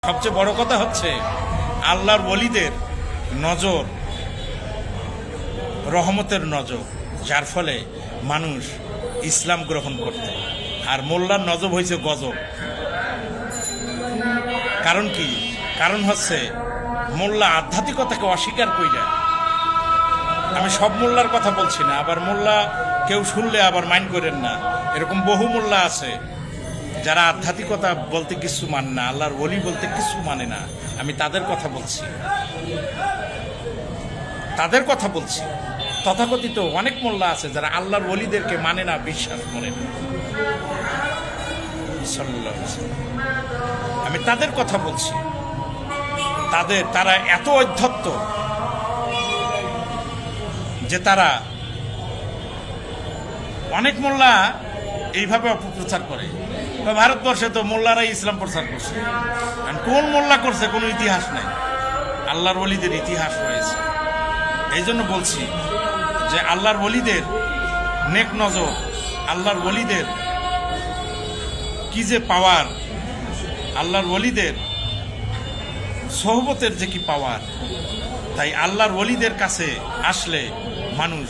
সবচেয়ে বড় কথা হচ্ছে আল্লাহর ওলিদের নজর রহমতের নজর, যার ফলে মানুষ ইসলাম গ্রহণ করত। আর মোল্লার নজর হয়েছে গজব। কারণ কি? কারণ হচ্ছে মোল্লা আধ্যাত্মিকতাকে অস্বীকার কইরা। আমি সব মোল্লার কথা বলছি না, আবার মোল্লা কেউ শুনলে আবার মাইন্ড করেন না, এরকম বহু মোল্লা আছে যারা আধ্যাত্মিকতা বলতে কিছু মানে না, আল্লাহর ওলি বলতে কিছু মানে না। আমি তাদের কথা বলছি, তথাকথিত অনেক মোল্লা আছে যারা আল্লাহর ওলিদেরকে মানে না, বিশ্বাস করে না। সাল্লাল্লাহু আলাইহি ওয়াসাল্লাম, আমি তাদের কথা বলছি। তারা এত অধ্যত্ত যে তারা, অনেক মোল্লা এইভাবে অপপ্রচার করে। ভারতবর্ষে তো মোল্লারাই ইসলাম প্রচার করছে, কোন মোল্লা করছে কোনো ইতিহাস নাই, আল্লাহর ওলিদের ইতিহাস রয়েছে। এই জন্য বলছি যে আল্লাহর ওলিদের নেক নজর, আল্লাহর ওলিদের কি যে পাওয়ার, আল্লাহর ওলিদের সোহবতের যে কি পাওয়ার। তাই আল্লাহর ওলিদের কাছে আসলে মানুষ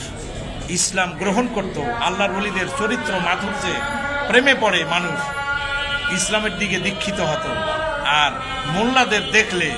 ইসলাম গ্রহণ করত। আল্লাহর ওলিদের চরিত্র মাধুর্যে প্রেমে পড়ে মানুষ ইসলামের দিকে দীক্ষিত হতো। আর মোল্লাদের দেখলে